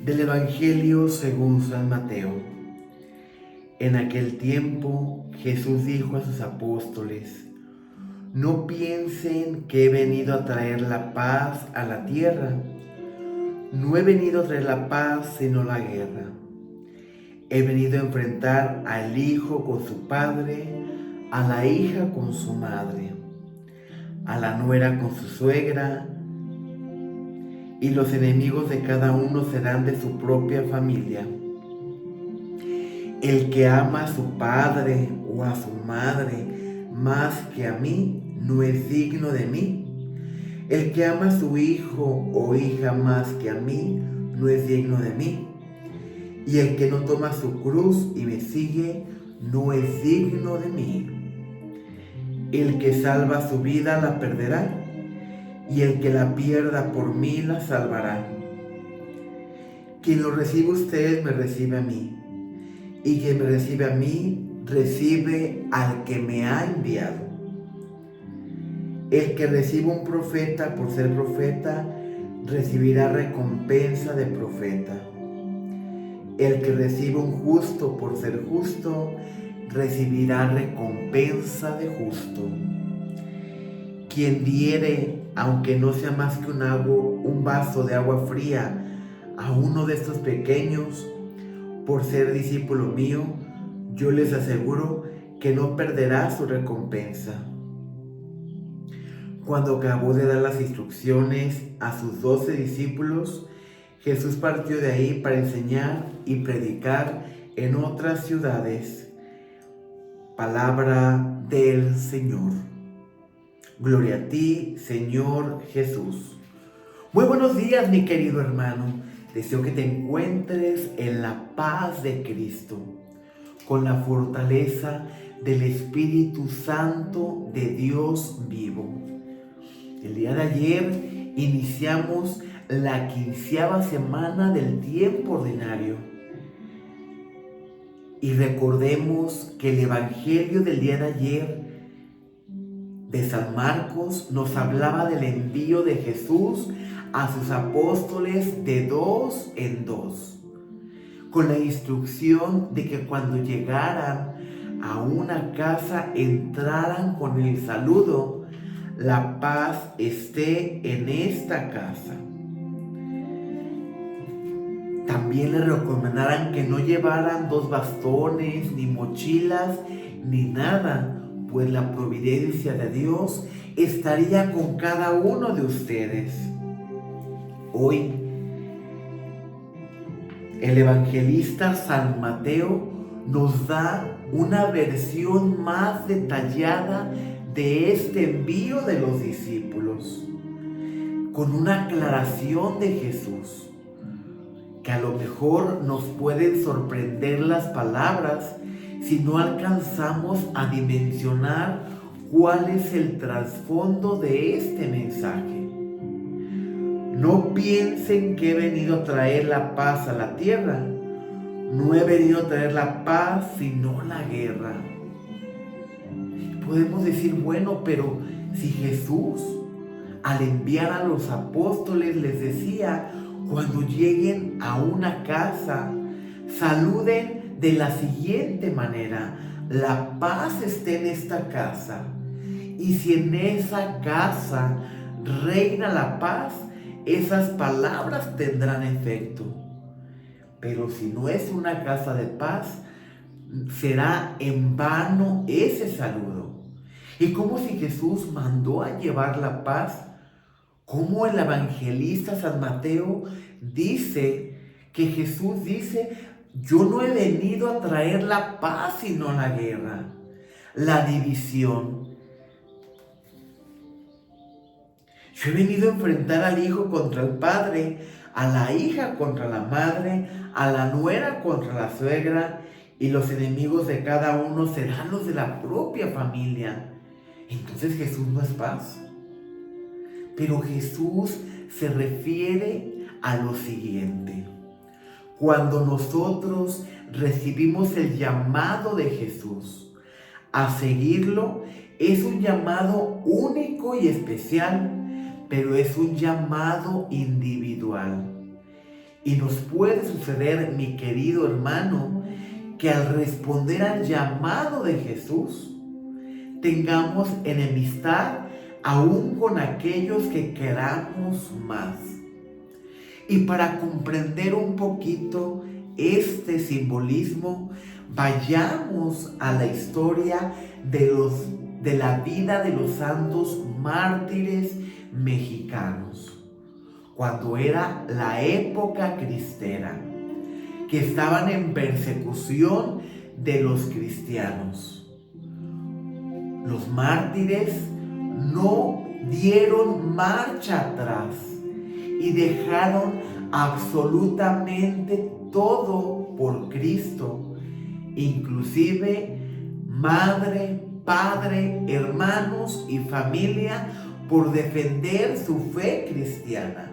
Del Evangelio según San Mateo. En aquel tiempo Jesús dijo a sus apóstoles: No piensen que he venido a traer la paz a la tierra. No he venido a traer la paz sino la guerra. He venido a enfrentar al hijo con su padre, a la hija con su madre, a la nuera con su suegra, y los enemigos de cada uno serán de su propia familia. El que ama a su padre o a su madre más que a mí no es digno de mí. El que ama a su hijo o hija más que a mí no es digno de mí. Y el que no toma su cruz y me sigue no es digno de mí. El que salva su vida la perderá, y el que la pierda por mí la salvará. Quien lo recibe a ustedes me recibe a mí, y quien me recibe a mí recibe al que me ha enviado. El que recibe un profeta por ser profeta recibirá recompensa de profeta. El que recibe un justo por ser justo recibirá recompensa de justo. Quien diere, aunque no sea más que un vaso de agua fría, a uno de estos pequeños, por ser discípulo mío, yo les aseguro que no perderá su recompensa. Cuando acabó de dar las instrucciones a sus 12 discípulos, Jesús partió de ahí para enseñar y predicar en otras ciudades. Palabra del Señor. Gloria a ti, Señor Jesús. Muy buenos días, mi querido hermano. Deseo que te encuentres en la paz de Cristo, con la fortaleza del Espíritu Santo de Dios vivo. El día de ayer iniciamos la 15ª semana del tiempo ordinario. Y recordemos que el Evangelio del día de ayer de San Marcos nos hablaba del envío de Jesús a sus apóstoles de 2 en 2, con la instrucción de que cuando llegaran a una casa entraran con el saludo: la paz esté en esta casa. También les recomendaran que no llevaran 2 bastones, ni mochilas, ni nada, pues la providencia de Dios estaría con cada uno de ustedes. Hoy, el evangelista San Mateo nos da una versión más detallada de este envío de los discípulos, con una aclaración de Jesús, que a lo mejor nos pueden sorprender las palabras si no alcanzamos a dimensionar cuál es el trasfondo de este mensaje. No piensen que he venido a traer la paz a la tierra. No he venido a traer la paz, sino la guerra. Podemos decir, bueno, pero si Jesús, al enviar a los apóstoles, les decía: cuando lleguen a una casa, saluden de la siguiente manera: la paz esté en esta casa. Y si en esa casa reina la paz, esas palabras tendrán efecto. Pero si no es una casa de paz, será en vano ese saludo. Y como si Jesús mandó a llevar la paz, como el evangelista San Mateo dice que Jesús dice: yo no he venido a traer la paz sino la guerra, la división. Yo he venido a enfrentar al hijo contra el padre, a la hija contra la madre, a la nuera contra la suegra, y los enemigos de cada uno serán los de la propia familia. Entonces Jesús no es paz. Pero Jesús se refiere a lo siguiente: cuando nosotros recibimos el llamado de Jesús a seguirlo, es un llamado único y especial, pero es un llamado individual. Y nos puede suceder, mi querido hermano, que al responder al llamado de Jesús, tengamos enemistad aún con aquellos que queramos más. Y para comprender un poquito este simbolismo, vayamos a la historia de la vida de los santos mártires mexicanos, cuando era la época cristera, que estaban en persecución de los cristianos. Los mártires no dieron marcha atrás y dejaron absolutamente todo por Cristo, inclusive madre, padre, hermanos y familia, por defender su fe cristiana.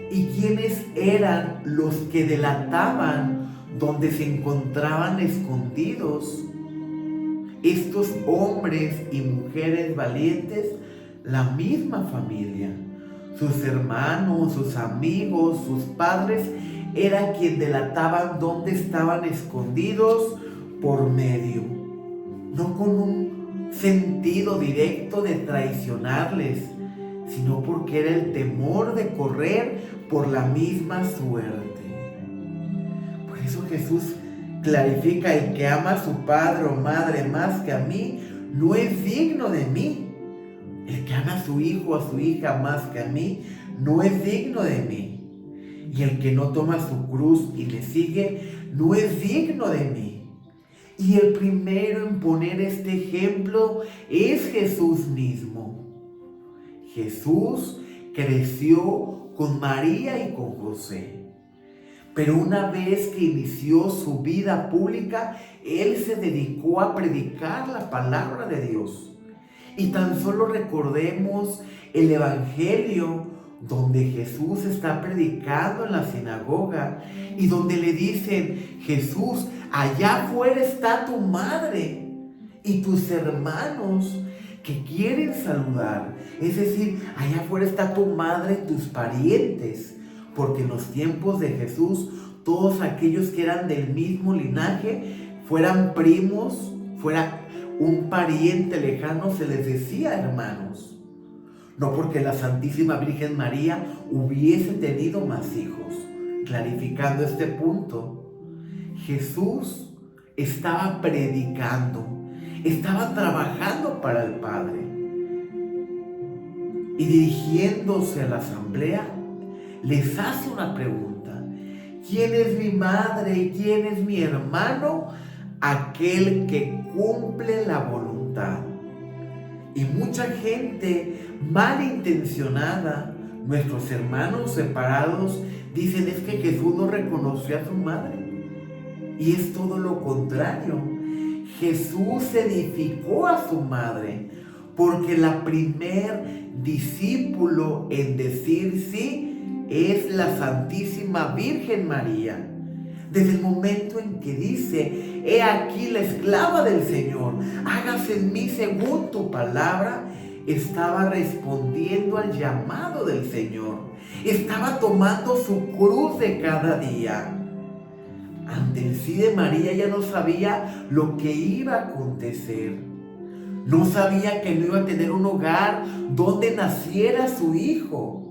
¿Y quiénes eran los que delataban donde se encontraban escondidos estos hombres y mujeres valientes? La misma familia, sus hermanos, sus amigos, sus padres, era quien delataban dónde estaban escondidos por medio, no con un sentido directo de traicionarles, sino porque era el temor de correr por la misma suerte. Por eso Jesús clarifica: el que ama a su padre o madre más que a mí, no es digno de mí. El que ama a su hijo o a su hija más que a mí, no es digno de mí. Y el que no toma su cruz y le sigue, no es digno de mí. Y el primero en poner este ejemplo es Jesús mismo. Jesús creció con María y con José. Pero una vez que inició su vida pública, Él se dedicó a predicar la palabra de Dios. Y tan solo recordemos el Evangelio donde Jesús está predicando en la sinagoga y donde le dicen: Jesús, allá afuera está tu madre y tus hermanos que quieren saludar. Es decir, allá afuera está tu madre y tus parientes. Porque en los tiempos de Jesús, todos aquellos que eran del mismo linaje, fueran primos, fuera un pariente lejano, se les decía hermanos. No porque la Santísima Virgen María hubiese tenido más hijos. Clarificando este punto, Jesús estaba predicando, estaba trabajando para el Padre. Y dirigiéndose a la asamblea, les hace una pregunta: ¿quién es mi madre y quién es mi hermano? Aquel que cumple la voluntad. Y mucha gente malintencionada, nuestros hermanos separados, dicen: es que Jesús no reconoció a su madre. Y es todo lo contrario. Jesús edificó a su madre, porque la primer discípulo en decir sí es la Santísima Virgen María. Desde el momento en que dice: he aquí la esclava del Señor, hágase en mí según tu palabra, estaba respondiendo al llamado del Señor. Estaba tomando su cruz de cada día. Ante el sí de María, ya no sabía lo que iba a acontecer. No sabía que no iba a tener un hogar donde naciera su hijo.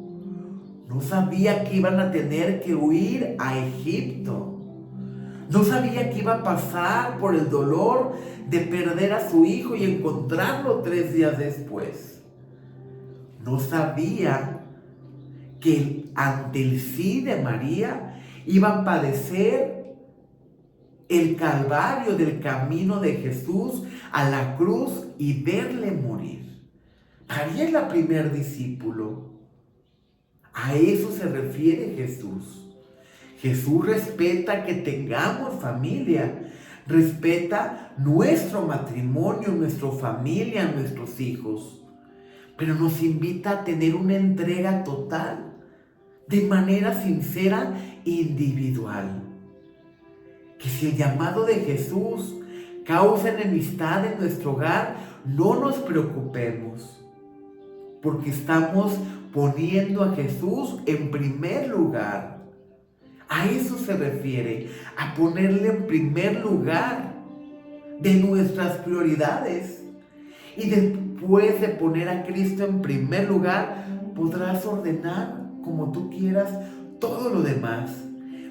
No sabía que iban a tener que huir a Egipto. No sabía que iba a pasar por el dolor de perder a su hijo y encontrarlo 3 días después. No sabía que ante el sí de María iba a padecer el calvario del camino de Jesús a la cruz y verle morir. María es la primer discípulo. A eso se refiere Jesús. Jesús respeta que tengamos familia, respeta nuestro matrimonio, nuestra familia, nuestros hijos, pero nos invita a tener una entrega total, de manera sincera e individual. Que si el llamado de Jesús causa enemistad en nuestro hogar, no nos preocupemos, porque estamos poniendo a Jesús en primer lugar. A eso se refiere, a ponerle en primer lugar de nuestras prioridades. Y después de poner a Cristo en primer lugar, podrás ordenar como tú quieras todo lo demás.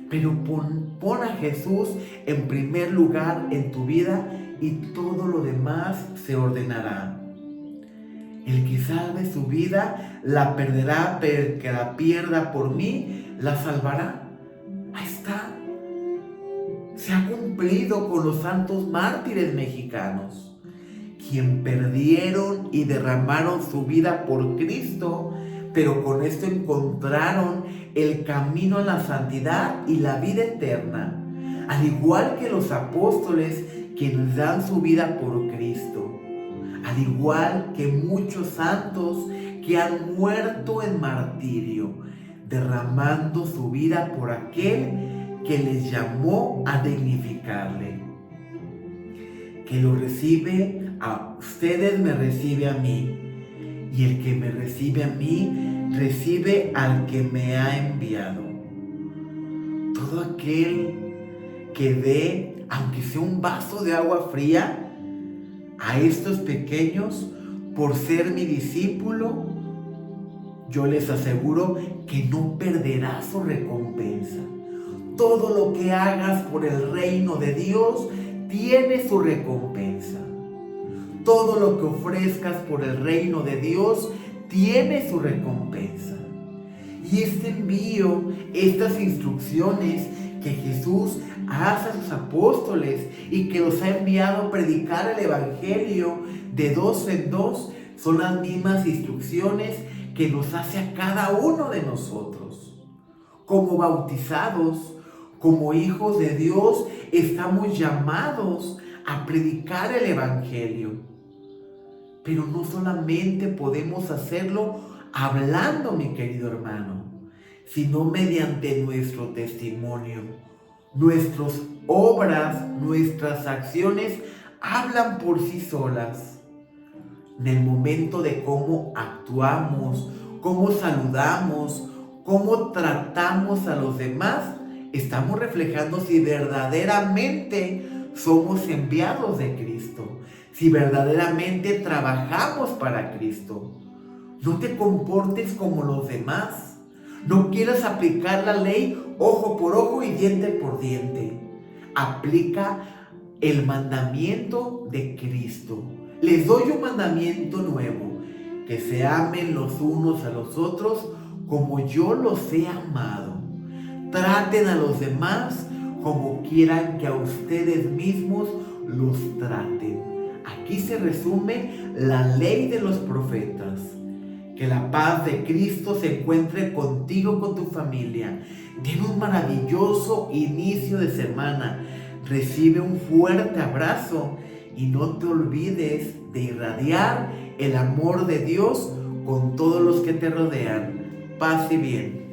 Pero pon a Jesús en primer lugar en tu vida y todo lo demás se ordenará. El que salve su vida la perderá, pero el que la pierda por mí la salvará. Ahí está. Se ha cumplido con los santos mártires mexicanos, quien perdieron y derramaron su vida por Cristo, pero con esto encontraron el camino a la santidad y la vida eterna, al igual que los apóstoles quienes dan su vida por Cristo, al igual que muchos santos que han muerto en martirio, derramando su vida por aquel que les llamó a dignificarle. Que lo recibe a ustedes, me recibe a mí. Y el que me recibe a mí, recibe al que me ha enviado. Todo aquel que dé, aunque sea un vaso de agua fría, a estos pequeños, por ser mi discípulo, yo les aseguro que no perderá su recompensa. Todo lo que hagas por el reino de Dios tiene su recompensa. Todo lo que ofrezcas por el reino de Dios tiene su recompensa. Y este envío, estas instrucciones que Jesús hace a sus apóstoles y que los ha enviado a predicar el Evangelio de dos en dos, son las mismas instrucciones que nos hace a cada uno de nosotros. Como bautizados, como hijos de Dios, estamos llamados a predicar el Evangelio. Pero no solamente podemos hacerlo hablando, mi querido hermano, sino mediante nuestro testimonio. Nuestras obras, nuestras acciones hablan por sí solas. En el momento de cómo actuamos, cómo saludamos, cómo tratamos a los demás, estamos reflejando si verdaderamente somos enviados de Cristo, si verdaderamente trabajamos para Cristo. No te comportes como los demás. No quieras aplicar la ley ojo por ojo y diente por diente. Aplica el mandamiento de Cristo. Les doy un mandamiento nuevo, que se amen los unos a los otros como yo los he amado. Traten a los demás como quieran que a ustedes mismos los traten. Aquí se resume la ley de los profetas. Que la paz de Cristo se encuentre contigo, con tu familia. Ten un maravilloso inicio de semana. Recibe un fuerte abrazo y no te olvides de irradiar el amor de Dios con todos los que te rodean. Paz y bien.